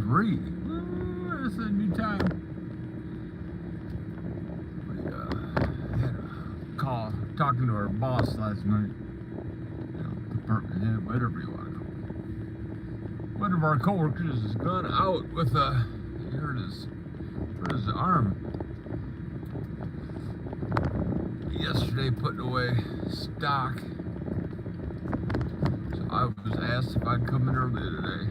3. Ooh, this is a new time. We had a call talking to our boss last night. Department head, whatever you want to call. One of our coworkers has gone out with he hurt his arm yesterday putting away stock. So I was asked if I'd come in early today.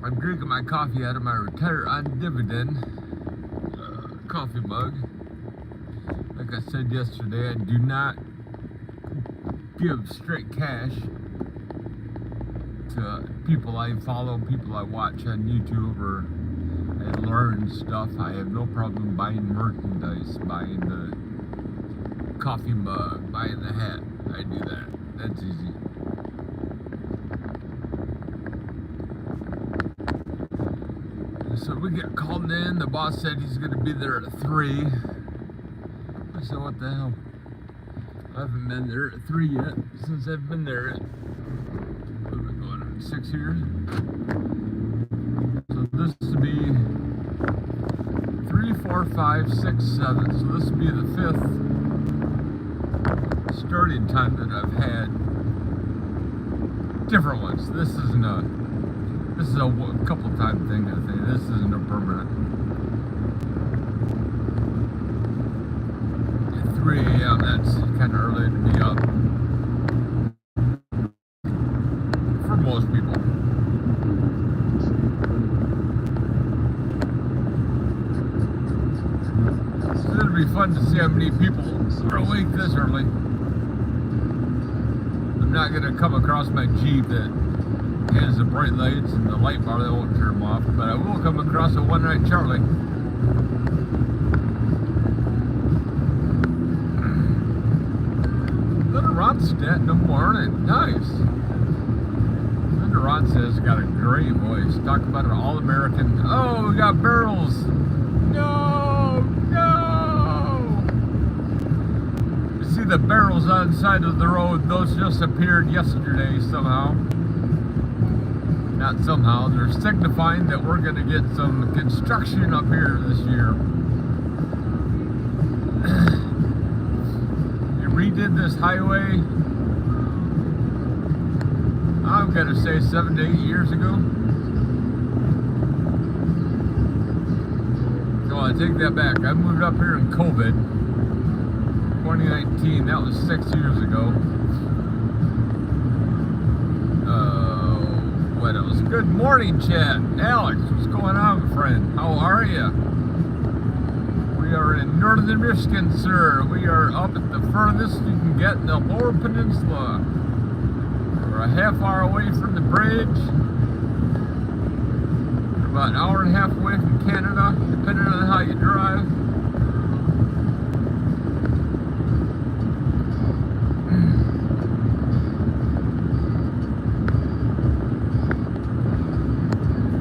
I'm drinking my coffee out of my retire on dividend coffee mug. Like I said yesterday, I do not give straight cash to people I follow, people I watch on YouTube, or I learn stuff. I have no problem buying merchandise, buying the coffee mug, buying the hat. I do that. That's easy. So we get called in. The boss said he's going to be there at 3. I said, what the hell? I haven't been there at 3 yet, since I've been there at, what are we going on, 6 years? So this would be 3, 4, 5, 6, 7. So this would be the 5th starting time that I've had. Different ones. This is a couple time thing, I think. This isn't a permanent. 3 a.m. That's kind of early to be up for most people. So it'll be fun to see how many people are awake this early. I'm not going to come across my Jeep that has the bright lights and the light bar that won't turn them off, but I will come across a one-night Charlie. Ronstadt in the morning. Nice. Linda Ronstadt's got a great voice. Talk about an all-American. Oh, we got barrels. No, no. You see the barrels on the side of the road? Those just appeared yesterday somehow. Not somehow. They're signifying that we're going to get some construction up here this year. Redid this highway, I'm gonna say 7 to 8 years ago. No, I take that back. I moved up here in COVID 2019. That was 6 years ago. What else? Good morning, chat. Alex, what's going on, friend? How are you? We are in northern Michigan, sir. We are up at the furthest you can get in the Lower Peninsula. We're a half hour away from the bridge. We're about an hour and a half away from Canada, depending on how you drive.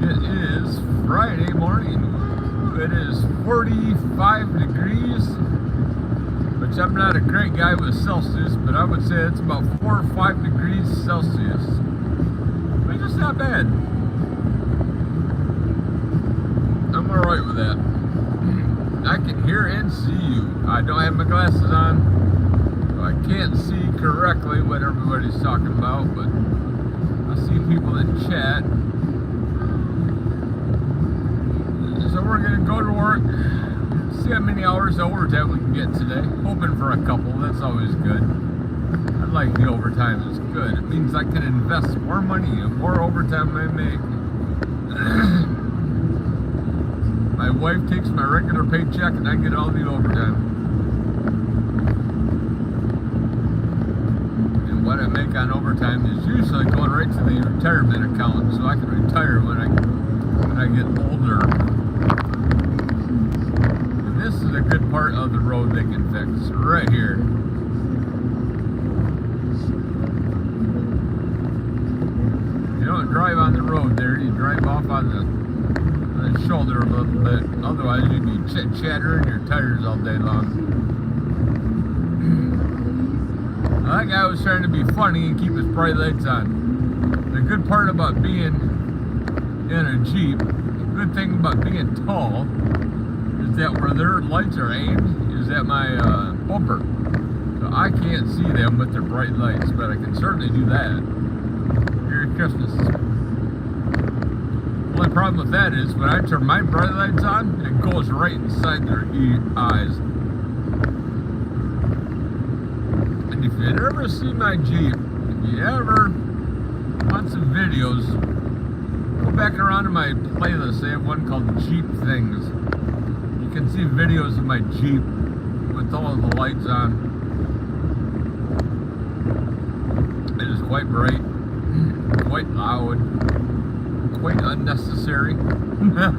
It is Friday morning. It is 45 degrees, which I'm not a great guy with Celsius, but I would say it's about 4 or 5 degrees Celsius, which is not bad. I'm alright with that. I can hear and see you. I don't have my glasses on, so I can't see correctly what everybody's talking about, but I see people in chat. So we're going to go to work, see how many hours of overtime we can get today. Hoping for a couple, that's always good. I like the overtime, it's good. It means I can invest more money and more overtime I make. My wife takes my regular paycheck and I get all the overtime. And what I make on overtime is usually going right to the retirement account so I can retire when I get older. This is a good part of the road they can fix, right here. You don't drive on the road there, you drive off on the shoulder a little bit. Otherwise you'd be chattering your tires all day long. Well, that guy was trying to be funny and keep his bright lights on. The good part about being in a Jeep, the good thing about being tall, is that where their lights are aimed is at my bumper. So I can't see them with their bright lights, but I can certainly do that. Merry Christmas. The only problem with that is when I turn my bright lights on, it goes right inside their eyes. And if you'd ever see my Jeep, if you ever want some videos, go back around to my playlist. I have one called Jeep Things. You can see videos of my Jeep with all of the lights on. It is quite bright, quite loud, quite unnecessary. But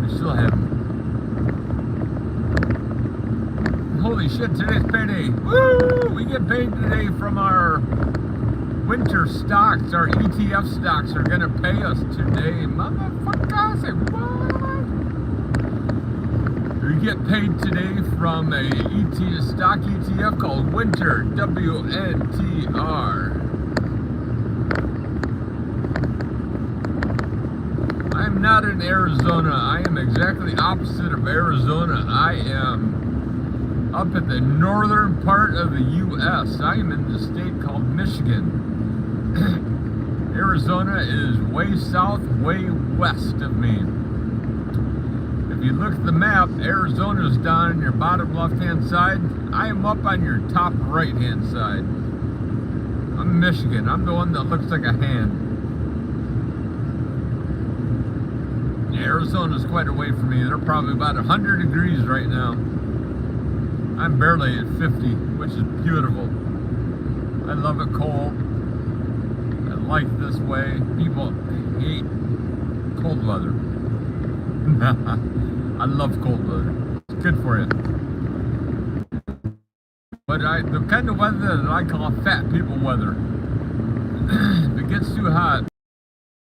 I still have them. Holy shit, today's payday. Woo! We get paid today from our winter stocks. Our ETF stocks are gonna pay us today. Motherfucker, say what? We get paid today from a stock ETF called Winter, WNTR. I'm not in Arizona. I am exactly opposite of Arizona. I am up at the northern part of the U.S. I am in the state called Michigan. Arizona is way south, way west of me. If you look at the map, Arizona's down on your bottom left-hand side. I am up on your top right-hand side. I'm Michigan. I'm the one that looks like a hand. Arizona's quite away from me. They're probably about 100 degrees right now. I'm barely at 50, which is beautiful. I love it cold. I like this way. People hate cold weather. I love cold weather. It's good for you. But the kind of weather that I call fat people weather. If it gets too hot,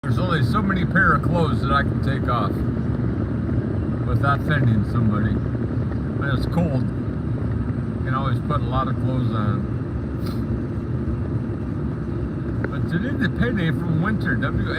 there's only so many pair of clothes that I can take off without offending somebody. When it's cold, you can always put a lot of clothes on. But today the payday from Winter, WN